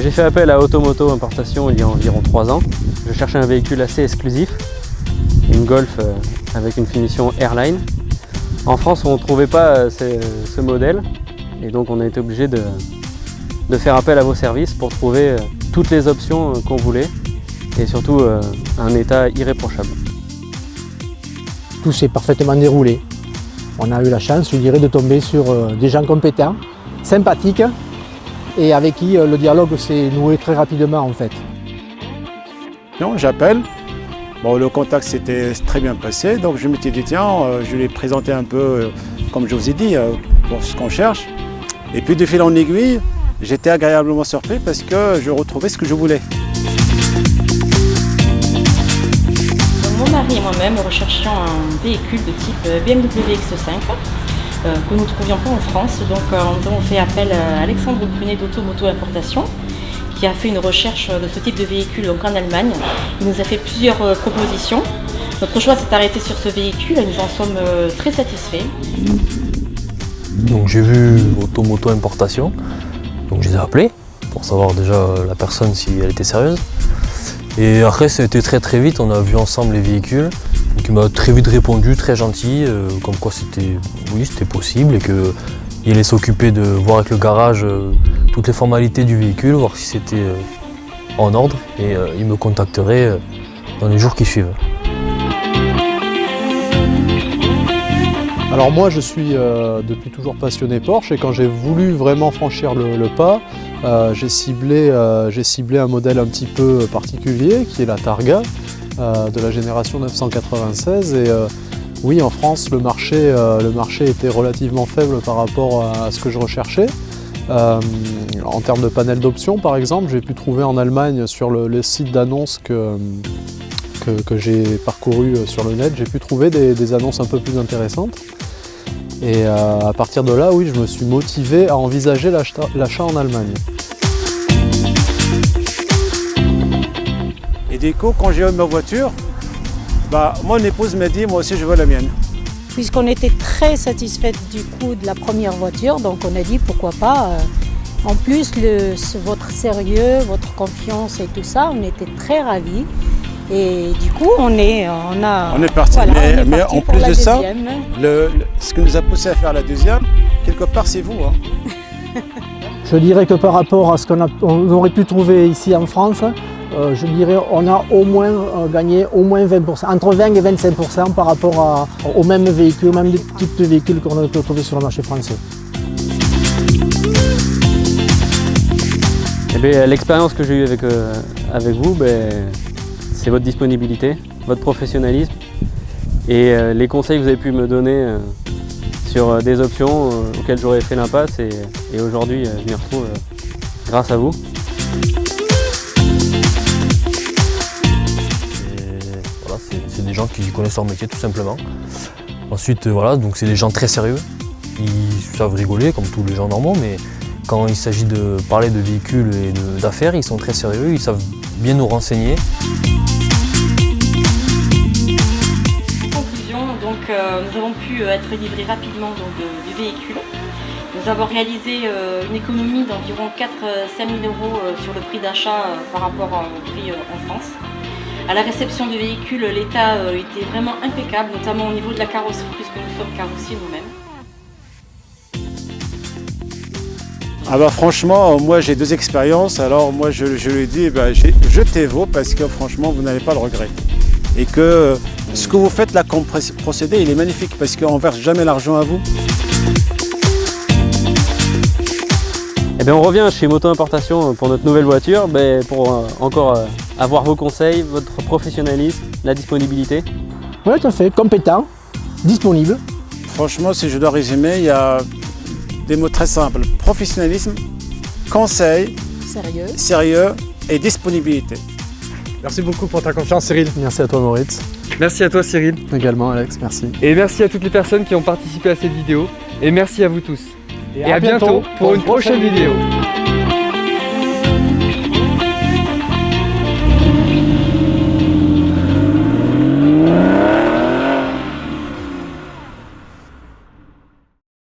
J'ai fait appel à Automoto Importation il y a environ 3 ans. Je cherchais un véhicule assez exclusif, une Golf avec une finition Airline. En France, on ne trouvait pas ce modèle et donc on a été obligé de faire appel à vos services pour trouver toutes les options qu'on voulait et surtout un état irréprochable. Tout s'est parfaitement déroulé. On a eu la chance, je dirais, de tomber sur des gens compétents, sympathiques et avec qui le dialogue s'est noué très rapidement en fait. Non, j'appelle. Bon, le contact s'était très bien passé, donc je m'étais dit tiens, je lui ai présenté un peu, comme je vous ai dit, pour ce qu'on cherche. Et puis de fil en aiguille, j'étais agréablement surpris parce que je retrouvais ce que je voulais. Mon mari et moi-même recherchions un véhicule de type BMW X5 que nous ne trouvions pas en France. Donc nous avons fait appel à Alexandre Brunet d'Automoto Importation qui a fait une recherche de ce type de véhicule donc en Allemagne. Il nous a fait plusieurs propositions. Notre choix s'est arrêté sur ce véhicule et nous en sommes très satisfaits. Donc j'ai vu Automoto Importation, donc je les ai appelés pour savoir déjà la personne si elle était sérieuse. Et après ça a été très vite, on a vu ensemble les véhicules. Donc il m'a très vite répondu, très gentil, comme quoi c'était possible et qu'il allait s'occuper de voir avec le garage toutes les formalités du véhicule, voir si c'était en ordre et il me contacterait dans les jours qui suivent. Alors moi je suis depuis toujours passionné Porsche et quand j'ai voulu vraiment franchir le pas, j'ai ciblé un modèle un petit peu particulier qui est la Targa de la génération 996 et oui en France le marché était relativement faible par rapport à ce que je recherchais. En termes de panel d'options par exemple, j'ai pu trouver en Allemagne sur le site d'annonces que j'ai parcouru sur le net, j'ai pu trouver des annonces un peu plus intéressantes. Et à partir de là, oui, je me suis motivé à envisager l'achat en Allemagne. Et du coup, quand j'ai eu ma voiture, mon épouse m'a dit moi aussi je veux la mienne. Puisqu'on était très satisfait du coût de la première voiture, donc on a dit pourquoi pas. En plus, votre sérieux, votre confiance et tout ça, on était très ravis. Et du coup, on est parti. Voilà, mais en plus de ça, ce qui nous a poussé à faire la deuxième, quelque part c'est vous. Hein. Je dirais que par rapport à ce qu'on aurait pu trouver ici en France, je dirais on a au moins gagné au moins 20%, entre 20 et 25% par rapport aux mêmes véhicules, aux mêmes types de véhicules qu'on peut trouver sur le marché français. L'expérience que j'ai eue avec vous, c'est votre disponibilité, votre professionnalisme et les conseils que vous avez pu me donner sur des options auxquelles j'aurais fait l'impasse et aujourd'hui je m'y retrouve grâce à vous. Voilà, c'est des gens qui connaissent leur métier tout simplement. Ensuite voilà, donc c'est des gens très sérieux, ils savent rigoler comme tous les gens normaux, mais quand il s'agit de parler de véhicules et d'affaires, ils sont très sérieux, ils savent bien nous renseigner. Nous avons pu être livrés rapidement du véhicule. Nous avons réalisé une économie d'environ 4-5 000 € sur le prix d'achat par rapport au prix en France. À la réception du véhicule, l'état était vraiment impeccable, notamment au niveau de la carrosserie, puisque nous sommes carrossiers nous-mêmes. Franchement, moi j'ai 2 expériences, alors moi je lui dis jetez-vous parce que franchement vous n'allez pas le regretter. Et que ce que vous faites là comme procédé, il est magnifique parce qu'on ne verse jamais l'argent à vous. On revient chez Moto Importation pour notre nouvelle voiture, pour encore avoir vos conseils, votre professionnalisme, la disponibilité. Oui, tout à fait, compétent, disponible. Franchement, si je dois résumer, il y a des mots très simples. Professionnalisme, conseil, sérieux et disponibilité. Merci beaucoup pour ta confiance Cyril. Merci à toi Moritz. Merci à toi Cyril. Également Alex, merci. Et merci à toutes les personnes qui ont participé à cette vidéo. Et merci à vous tous. Et à bientôt pour une prochaine vidéo.